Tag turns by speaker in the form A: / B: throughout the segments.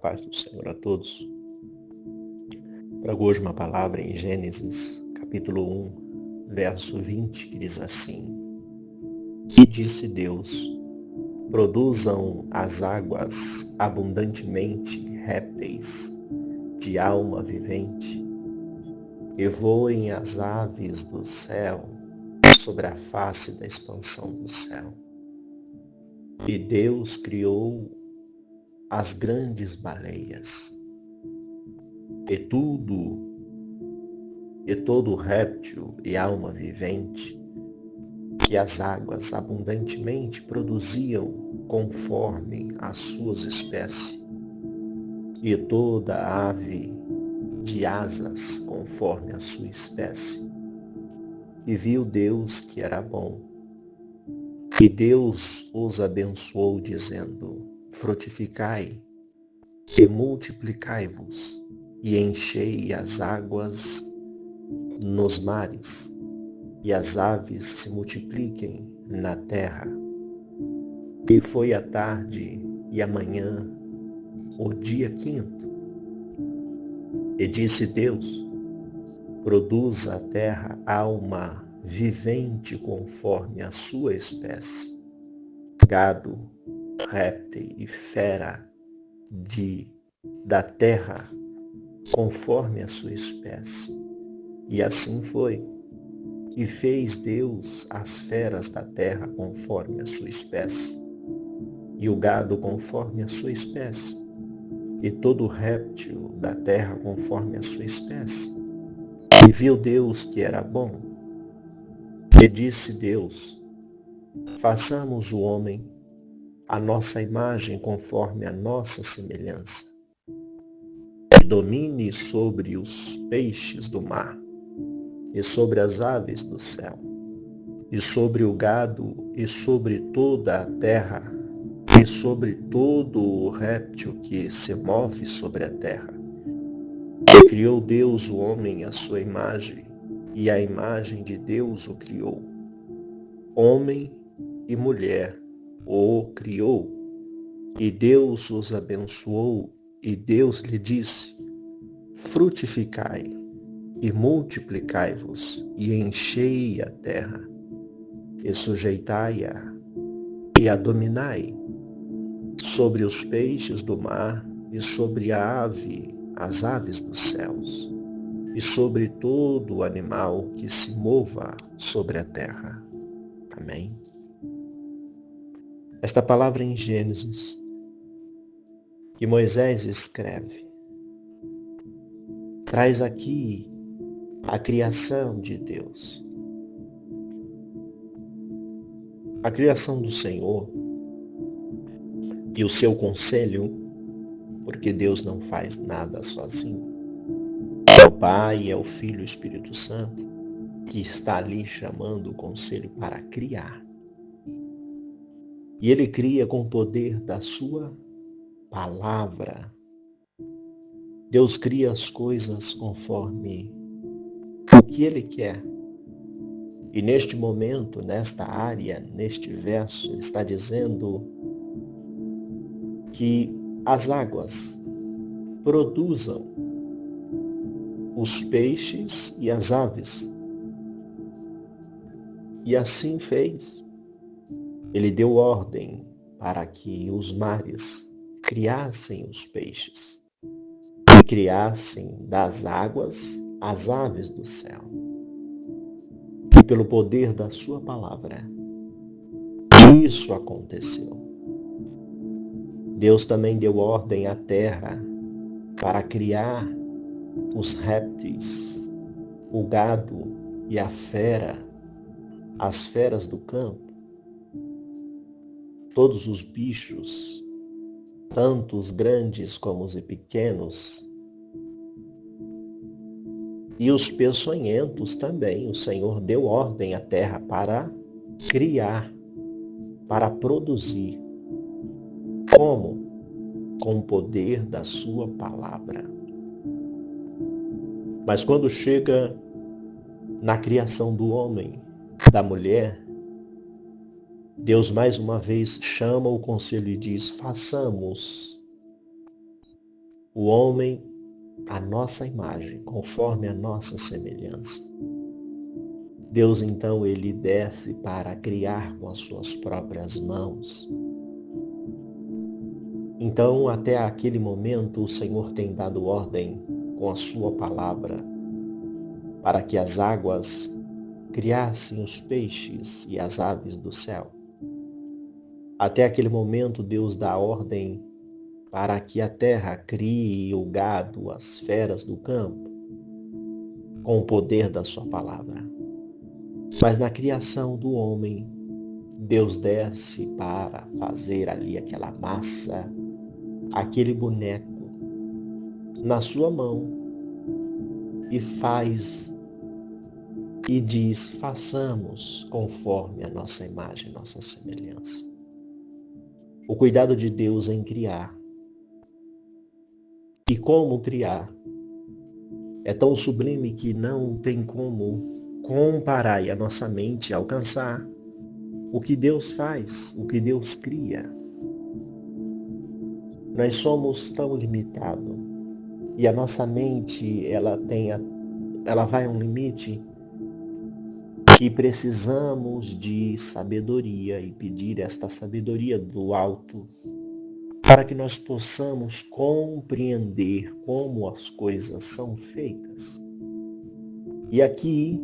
A: paz do Senhor a todos. Trago hoje uma palavra em Gênesis, capítulo 1, verso 20, que diz assim: E disse Deus, produzam as águas abundantemente répteis de alma vivente, e voem as aves do céu sobre a face da expansão do céu. E Deus criou as grandes baleias, e todo réptil e alma vivente, que as águas abundantemente produziam conforme as suas espécies, e toda ave de asas conforme a sua espécie. E viu Deus que era bom. E Deus os abençoou, dizendo: frutificai e multiplicai-vos, e enchei as águas nos mares, e as aves se multipliquem na terra. E foi a tarde e a manhã, o dia quinto. E disse Deus: produza a terra alma vivente conforme a sua espécie, gado, réptil e fera da terra conforme a sua espécie. E assim foi. E fez Deus as feras da terra conforme a sua espécie, e o gado conforme a sua espécie, e todo réptil da terra conforme a sua espécie. E viu Deus que era bom. E disse Deus: façamos o homem à nossa imagem conforme a nossa semelhança, e domine sobre os peixes do mar, e sobre as aves do céu, e sobre o gado, e sobre toda a terra, e sobre todo o réptil que se move sobre a terra. E criou Deus o homem à sua imagem, e a imagem de Deus o criou. Homem e mulher o criou. E Deus os abençoou, e Deus lhe disse: frutificai e multiplicai-vos, e enchei a terra, e sujeitai-a, e a dominai, sobre os peixes do mar, e sobre as aves dos céus, e sobre todo o animal que se mova sobre a terra. Amém. Esta palavra em Gênesis, que Moisés escreve, traz aqui a criação de Deus. A criação do Senhor e o seu conselho, porque Deus não faz nada sozinho. É o Pai, é o Filho e o Espírito Santo que está ali chamando o conselho para criar. E ele cria com o poder da sua palavra. Deus cria as coisas conforme o que ele quer. E neste momento, nesta área, neste verso, ele está dizendo que as águas produzam os peixes e as aves. E assim fez. Ele deu ordem para que os mares criassem os peixes e criassem das águas as aves do céu. E pelo poder da sua palavra, isso aconteceu. Deus também deu ordem à terra para criar os répteis, o gado e a fera, as feras do campo, todos os bichos, tanto os grandes como os pequenos, e os peçonhentos também. O Senhor deu ordem à terra para criar, para produzir. Como? Com o poder da sua palavra. Mas quando chega na criação do homem, da mulher, Deus mais uma vez chama o conselho e diz: façamos o homem à nossa imagem, conforme a nossa semelhança. Deus, então, ele desce para criar com as suas próprias mãos. Então, até aquele momento, o Senhor tem dado ordem com a sua palavra para que as águas criassem os peixes e as aves do céu. Até aquele momento, Deus dá ordem para que a terra crie o gado, as feras do campo, com o poder da sua palavra. Mas na criação do homem, Deus desce para fazer ali aquela massa, aquele boneco, na sua mão, e faz e diz: façamos conforme a nossa imagem, nossa semelhança. O cuidado de Deus em criar. E como criar é tão sublime que não tem como comparar e a nossa mente alcançar o que Deus faz, o que Deus cria. Nós somos tão limitados e a nossa mente ela vai a um limite que precisamos de sabedoria e pedir esta sabedoria do alto para que nós possamos compreender como as coisas são feitas. E aqui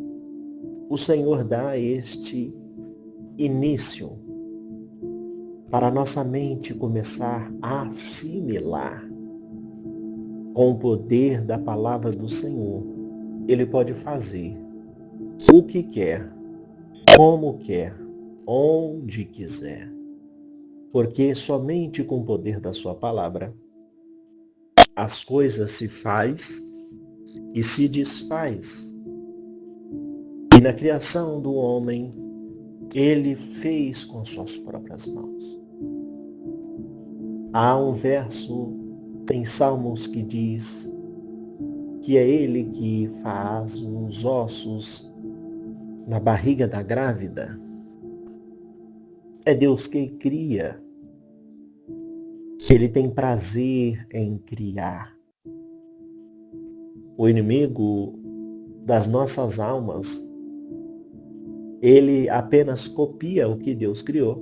A: o Senhor dá este início para a nossa mente começar a assimilar com o poder da palavra do Senhor. Ele pode fazer o que quer, como quer, onde quiser. Porque somente com o poder da sua palavra as coisas se faz e se desfaz. E na criação do homem, ele fez com suas próprias mãos. Há um verso em Salmos que diz que é ele que faz os ossos na barriga da grávida. É Deus que cria. Ele tem prazer em criar. O inimigo das nossas almas, ele apenas copia o que Deus criou.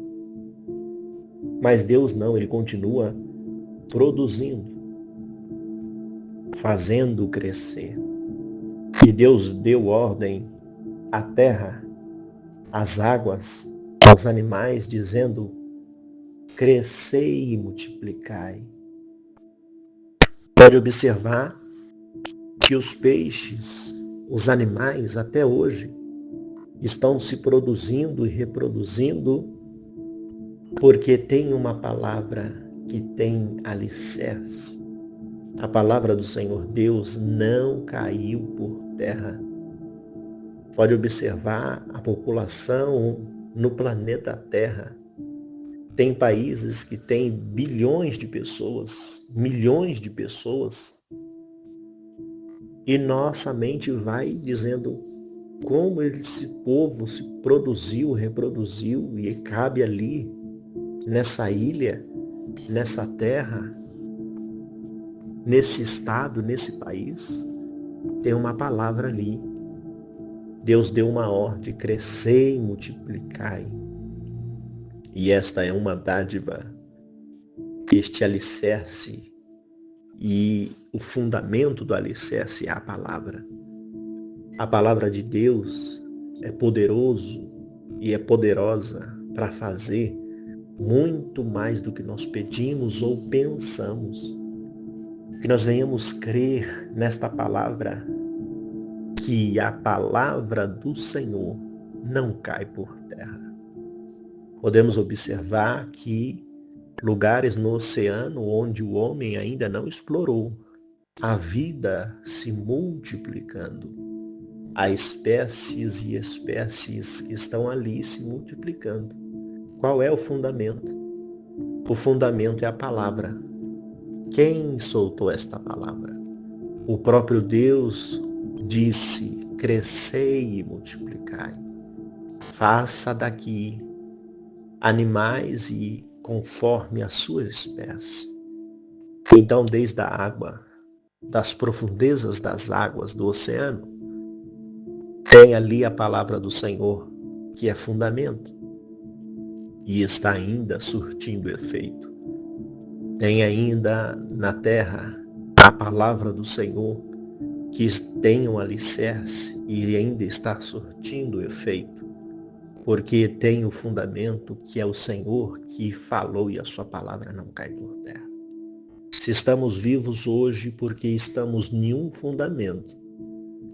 A: Mas Deus não, ele continua produzindo, fazendo crescer. E Deus deu ordem à terra, às águas, aos animais, dizendo: crescei e multiplicai. Pode observar que os peixes, os animais, até hoje, estão se produzindo e reproduzindo porque tem uma palavra que tem alicerce. A palavra do Senhor Deus não caiu por terra. Pode observar a população no planeta Terra. Tem países que têm bilhões de pessoas, milhões de pessoas, e nossa mente vai dizendo como esse povo se produziu, reproduziu, e cabe ali, nessa ilha, nessa terra, nesse estado, nesse país, tem uma palavra ali. Deus deu uma ordem: crescei e multiplicai. E esta é uma dádiva, este alicerce, e o fundamento do alicerce é a palavra. A palavra de Deus é poderoso e é poderosa para fazer muito mais do que nós pedimos ou pensamos. Que nós venhamos crer nesta palavra, que a palavra do Senhor não cai por terra. Podemos observar que lugares no oceano onde o homem ainda não explorou, a vida se multiplicando. Há espécies e espécies que estão ali se multiplicando. Qual é o fundamento? O fundamento é a palavra. Quem soltou esta palavra? O próprio Deus disse: crescei e multiplicai. Faça daqui animais e conforme a sua espécie. Então, desde a água, das profundezas das águas do oceano, tem ali a palavra do Senhor, que é fundamento, e está ainda surtindo efeito. Tem ainda na terra a palavra do Senhor, que tem um alicerce e ainda está surtindo efeito, porque tem o fundamento que é o Senhor que falou e a sua palavra não cai por terra. Se estamos vivos hoje porque estamos em um fundamento,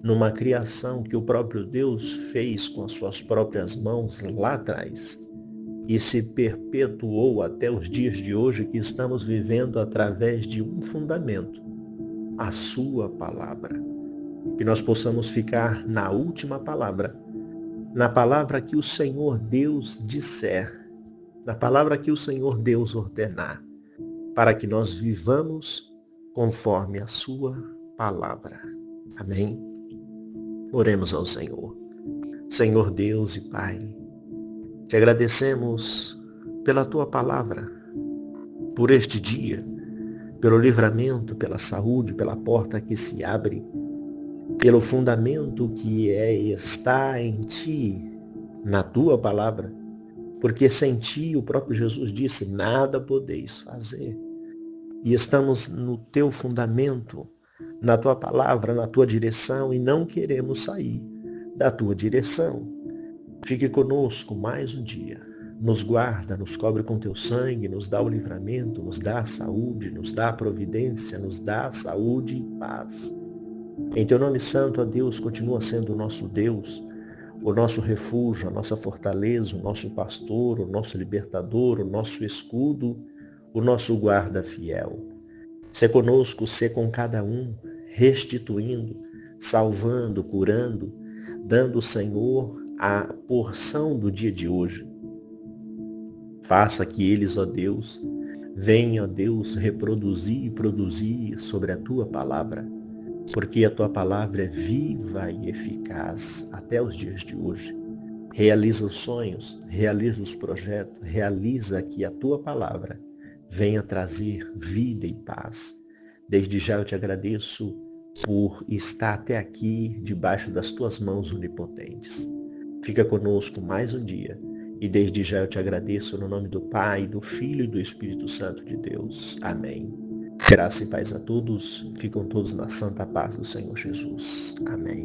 A: numa criação que o próprio Deus fez com as suas próprias mãos lá atrás e se perpetuou até os dias de hoje, que estamos vivendo através de um fundamento, a sua palavra. Que nós possamos ficar na última palavra, na palavra que o Senhor Deus disser, na palavra que o Senhor Deus ordenar, para que nós vivamos conforme a sua palavra. Amém? Oremos ao Senhor. Senhor Deus e Pai, te agradecemos pela tua palavra, por este dia, pelo livramento, pela saúde, pela porta que se abre, pelo fundamento que está em ti, na tua palavra, porque sem ti, o próprio Jesus disse, nada podeis fazer. E estamos no teu fundamento, na tua palavra, na tua direção, e não queremos sair da tua direção. Fique conosco mais um dia. Nos guarda, nos cobre com teu sangue, nos dá o livramento, nos dá a saúde, nos dá a providência, nos dá a saúde e paz. Em teu nome santo, ó Deus, continua sendo o nosso Deus, o nosso refúgio, a nossa fortaleza, o nosso pastor, o nosso libertador, o nosso escudo, o nosso guarda fiel. Sê conosco, sê com cada um, restituindo, salvando, curando, dando, Senhor, a porção do dia de hoje. Faça que eles, ó Deus, venham, ó Deus, reproduzir e produzir sobre a tua palavra, porque a tua palavra é viva e eficaz até os dias de hoje. Realiza os sonhos, realiza os projetos, realiza que a tua palavra venha trazer vida e paz. Desde já eu te agradeço por estar até aqui debaixo das tuas mãos onipotentes. Fica conosco mais um dia e desde já eu te agradeço no nome do Pai, do Filho e do Espírito Santo de Deus. Amém. Graça e paz a todos. Ficam todos na santa paz do Senhor Jesus. Amém.